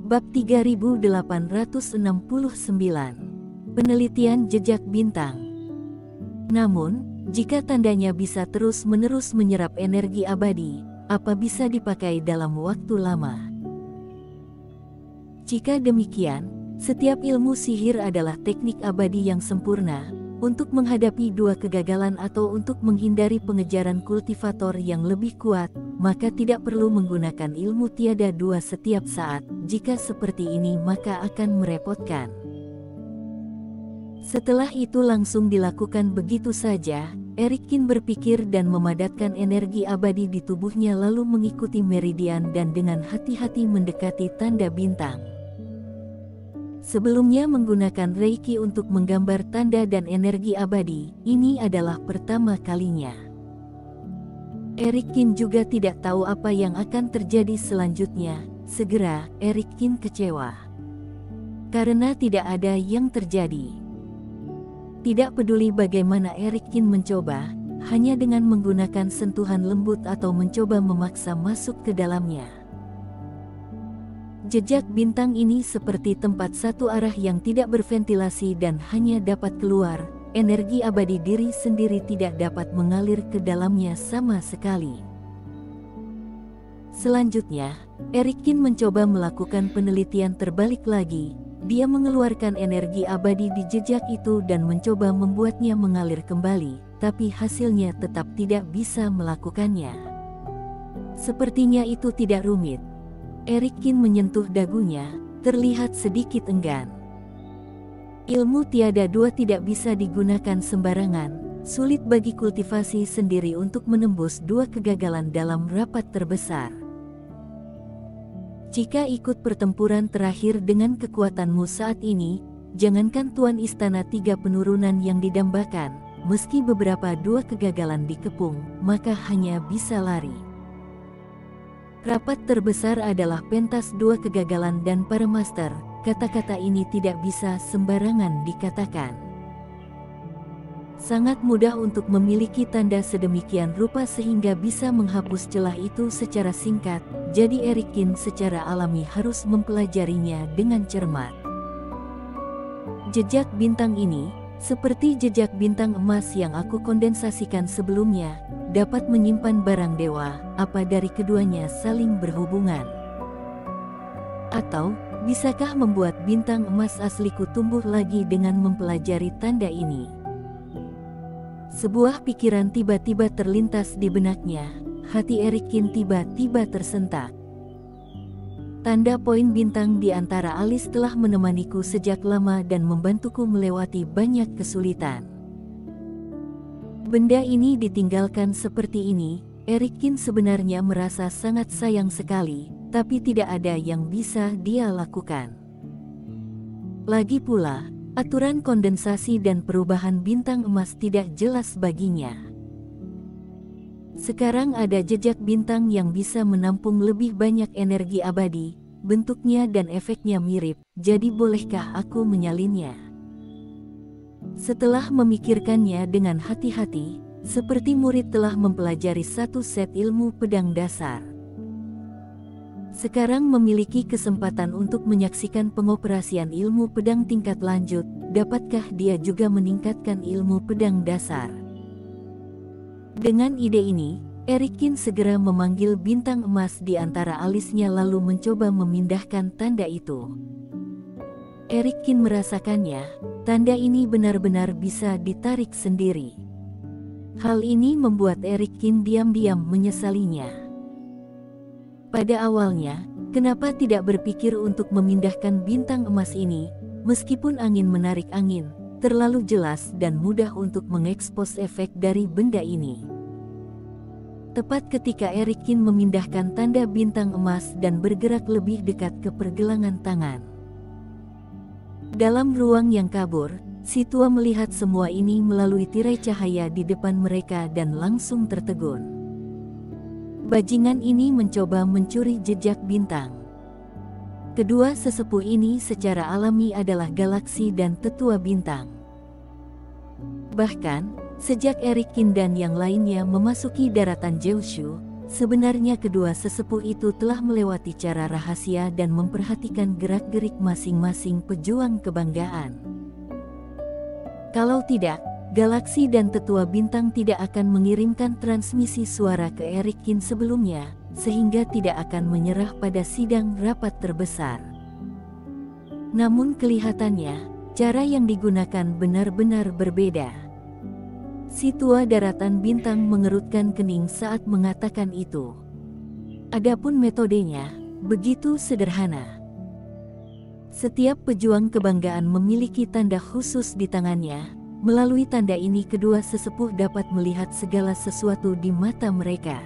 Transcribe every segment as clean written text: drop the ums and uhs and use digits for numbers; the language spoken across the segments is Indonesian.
Bab 3869. Penelitian jejak bintang. Namun, jika tandanya bisa terus-menerus menyerap energi abadi, apa bisa dipakai dalam waktu lama? Jika demikian, setiap ilmu sihir adalah teknik abadi yang sempurna untuk menghadapi dua kegagalan atau untuk menghindari pengejaran kultivator yang lebih kuat, maka tidak perlu menggunakan ilmu tiada dua setiap saat. Jika seperti ini maka akan merepotkan. Setelah itu langsung dilakukan begitu saja, Erikin berpikir dan memadatkan energi abadi di tubuhnya lalu mengikuti meridian dan dengan hati-hati mendekati tanda bintang. Sebelumnya menggunakan Reiki untuk menggambar tanda dan energi abadi, ini adalah pertama kalinya. Erikin juga tidak tahu apa yang akan terjadi selanjutnya. Segera, Erikin kecewa. Karena tidak ada yang terjadi. Tidak peduli bagaimana Erikin mencoba, hanya dengan menggunakan sentuhan lembut atau mencoba memaksa masuk ke dalamnya. Jejak bintang ini seperti tempat satu arah yang tidak berventilasi dan hanya dapat keluar. Energi abadi diri sendiri tidak dapat mengalir ke dalamnya sama sekali. Selanjutnya, Erikin mencoba melakukan penelitian terbalik lagi. Dia mengeluarkan energi abadi di jejak itu dan mencoba membuatnya mengalir kembali, tapi hasilnya tetap tidak bisa melakukannya. Sepertinya itu tidak rumit. Erikin menyentuh dagunya, terlihat sedikit enggan. Ilmu tiada dua tidak bisa digunakan sembarangan, sulit bagi kultivasi sendiri untuk menembus dua kegagalan dalam rapat terbesar. Jika ikut pertempuran terakhir dengan kekuatanmu saat ini, jangankan Tuan Istana Tiga Penurunan yang didambakan, meski beberapa dua kegagalan dikepung, maka hanya bisa lari. Rapat terbesar adalah pentas dua kegagalan dan para master. Kata-kata ini tidak bisa sembarangan dikatakan. Sangat mudah untuk memiliki tanda sedemikian rupa sehingga bisa menghapus celah itu secara singkat, jadi Erikin secara alami harus mempelajarinya dengan cermat. Jejak bintang ini, seperti jejak bintang emas yang aku kondensasikan sebelumnya, dapat menyimpan barang dewa, apa dari keduanya saling berhubungan. Atau, bisakah membuat bintang emas asliku tumbuh lagi dengan mempelajari tanda ini? Sebuah pikiran tiba-tiba terlintas di benaknya, hati Erikin tiba-tiba tersentak. Tanda poin bintang di antara alis telah menemaniku sejak lama dan membantuku melewati banyak kesulitan. Benda ini ditinggalkan seperti ini, Erikin sebenarnya merasa sangat sayang sekali, tapi tidak ada yang bisa dia lakukan. Lagi pula, aturan kondensasi dan perubahan bintang emas tidak jelas baginya. Sekarang ada jejak bintang yang bisa menampung lebih banyak energi abadi, bentuknya dan efeknya mirip, jadi bolehkah aku menyalinnya? Setelah memikirkannya dengan hati-hati, seperti murid telah mempelajari satu set ilmu pedang dasar. Sekarang memiliki kesempatan untuk menyaksikan pengoperasian ilmu pedang tingkat lanjut, dapatkah dia juga meningkatkan ilmu pedang dasar? Dengan ide ini, Erikin segera memanggil bintang emas di antara alisnya lalu mencoba memindahkan tanda itu. Erikin merasakannya, tanda ini benar-benar bisa ditarik sendiri. Hal ini membuat Erikin diam-diam menyesalinya. Pada awalnya, kenapa tidak berpikir untuk memindahkan bintang emas ini, meskipun angin menarik angin, terlalu jelas dan mudah untuk mengekspos efek dari benda ini. Tepat ketika Erikin memindahkan tanda bintang emas dan bergerak lebih dekat ke pergelangan tangan. Dalam ruang yang kabur, si tua melihat semua ini melalui tirai cahaya di depan mereka dan langsung tertegun. Bajingan ini mencoba mencuri jejak bintang. Kedua sesepuh ini secara alami adalah galaksi dan tetua bintang. Bahkan, sejak Erikin dan yang lainnya memasuki daratan Jeushu, Sebenarnya kedua sesepuh itu telah melewati cara rahasia dan memperhatikan gerak-gerik masing-masing pejuang kebanggaan. Kalau tidak, galaksi dan tetua bintang tidak akan mengirimkan transmisi suara ke Eric Kin sebelumnya, sehingga tidak akan menyerah pada sidang rapat terbesar. Namun kelihatannya, cara yang digunakan benar-benar berbeda. Si tua daratan bintang mengerutkan kening saat mengatakan itu. Adapun metodenya, begitu sederhana. Setiap pejuang kebanggaan memiliki tanda khusus di tangannya. Melalui tanda ini kedua sesepuh dapat melihat segala sesuatu di mata mereka.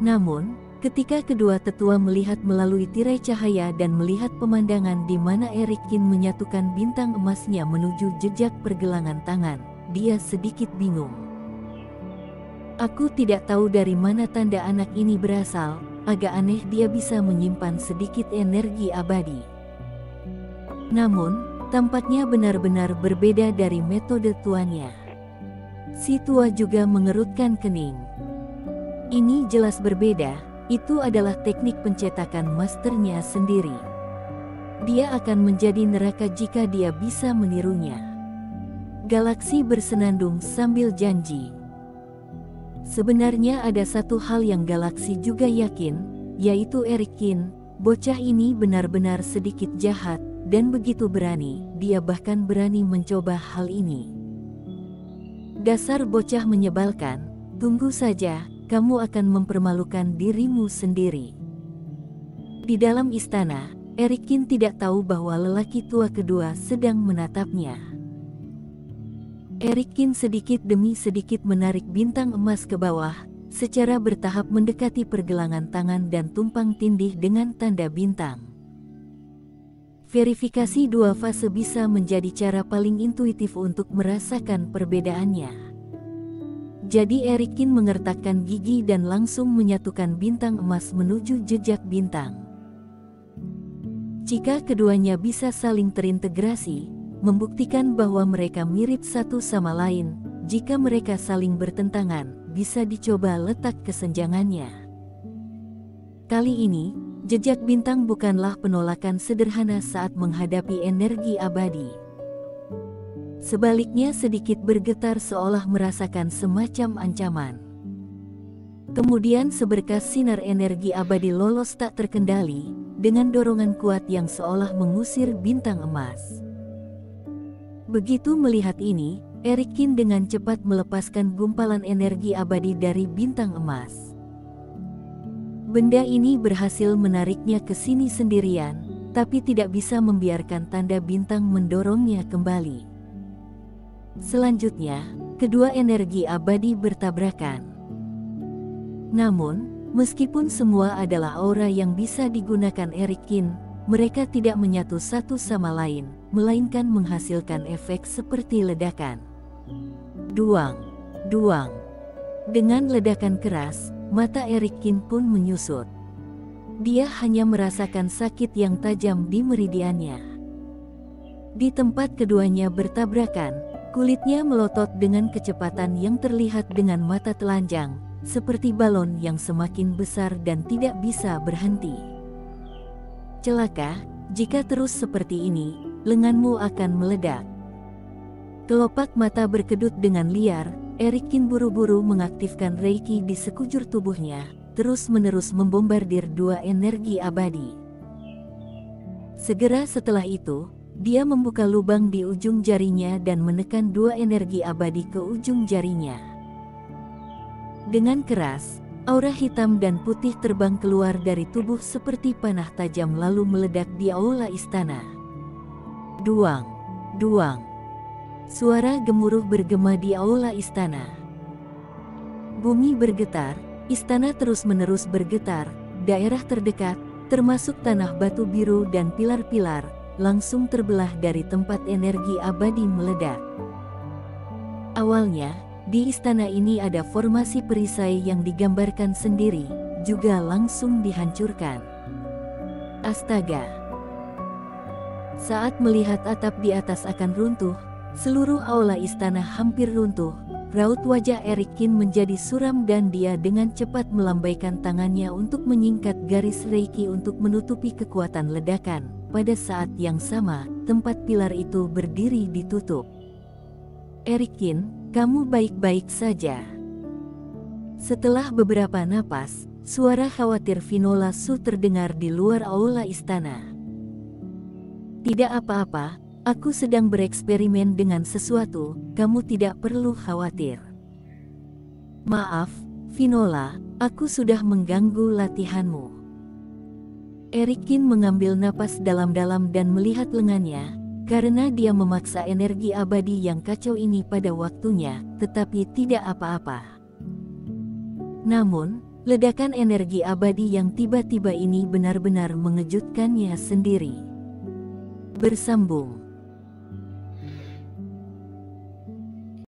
Namun, ketika kedua tetua melihat melalui tirai cahaya dan melihat pemandangan di mana Eric Kin menyatukan bintang emasnya menuju jejak pergelangan tangan, dia sedikit bingung. Aku tidak tahu dari mana tanda anak ini berasal, agak aneh dia bisa menyimpan sedikit energi abadi. Namun, tampaknya benar-benar berbeda dari metode tuannya. Si tua juga mengerutkan kening. Ini jelas berbeda, itu adalah teknik pencetakan masternya sendiri. Dia akan menjadi neraka jika dia bisa menirunya. Galaksi bersenandung sambil janji. Sebenarnya ada satu hal yang Galaksi juga yakin, yaitu Eric Kin, bocah ini benar-benar sedikit jahat, dan begitu berani, dia bahkan berani mencoba hal ini. Dasar bocah menyebalkan, tunggu saja, kamu akan mempermalukan dirimu sendiri. Di dalam istana, Eric Kin tidak tahu bahwa lelaki tua kedua sedang menatapnya. Eric Kin sedikit demi sedikit menarik bintang emas ke bawah, secara bertahap mendekati pergelangan tangan dan tumpang tindih dengan tanda bintang. Verifikasi dua fase bisa menjadi cara paling intuitif untuk merasakan perbedaannya. Jadi Eric Kin mengertakkan gigi dan langsung menyatukan bintang emas menuju jejak bintang. Jika keduanya bisa saling terintegrasi, membuktikan bahwa mereka mirip satu sama lain, jika mereka saling bertentangan, bisa dicoba letak kesenjangannya. Kali ini, jejak bintang bukanlah penolakan sederhana saat menghadapi energi abadi. Sebaliknya sedikit bergetar seolah merasakan semacam ancaman. Kemudian seberkas sinar energi abadi lolos tak terkendali, dengan dorongan kuat yang seolah mengusir bintang emas. Begitu melihat ini, Eric Kin dengan cepat melepaskan gumpalan energi abadi dari bintang emas. Benda ini berhasil menariknya ke sini sendirian, tapi tidak bisa membiarkan tanda bintang mendorongnya kembali. Selanjutnya, kedua energi abadi bertabrakan. Namun, meskipun semua adalah aura yang bisa digunakan Eric Kin, mereka tidak menyatu satu sama lain, melainkan menghasilkan efek seperti ledakan. Duang, duang. Dengan ledakan keras, mata Eric Kin pun menyusut. Dia hanya merasakan sakit yang tajam di meridiannya. Di tempat keduanya bertabrakan, kulitnya melotot dengan kecepatan yang terlihat dengan mata telanjang, seperti balon yang semakin besar dan tidak bisa berhenti. Celaka, jika terus seperti ini, lenganmu akan meledak. Kelopak mata berkedut dengan liar, Eric Kin buru-buru mengaktifkan Reiki di sekujur tubuhnya, terus-menerus membombardir dua energi abadi. Segera setelah itu, dia membuka lubang di ujung jarinya dan menekan dua energi abadi ke ujung jarinya. Dengan keras, aura hitam dan putih terbang keluar dari tubuh seperti panah tajam lalu meledak di aula istana. Duang, duang. Suara gemuruh bergema di aula istana. Bumi bergetar, istana terus-menerus bergetar, daerah terdekat, termasuk tanah batu biru dan pilar-pilar, langsung terbelah dari tempat energi abadi meledak. Awalnya, di istana ini ada formasi perisai yang digambarkan sendiri, juga langsung dihancurkan. Astaga! Saat melihat atap di atas akan runtuh, seluruh aula istana hampir runtuh, Raut wajah Erikin menjadi suram dan dia dengan cepat melambaikan tangannya untuk menyingkat garis Reiki untuk menutupi kekuatan ledakan. Pada saat yang sama, tempat pilar itu berdiri ditutup. Erikin, kamu baik-baik saja. Setelah beberapa napas, suara khawatir Vinola Su terdengar di luar aula istana. Tidak apa-apa. Aku sedang bereksperimen dengan sesuatu, kamu tidak perlu khawatir. Maaf, Vinola, aku sudah mengganggu latihanmu. Erikin mengambil napas dalam-dalam dan melihat lengannya, karena dia memaksa energi abadi yang kacau ini pada waktunya, tetapi tidak apa-apa. Namun, ledakan energi abadi yang tiba-tiba ini benar-benar mengejutkannya sendiri. Bersambung.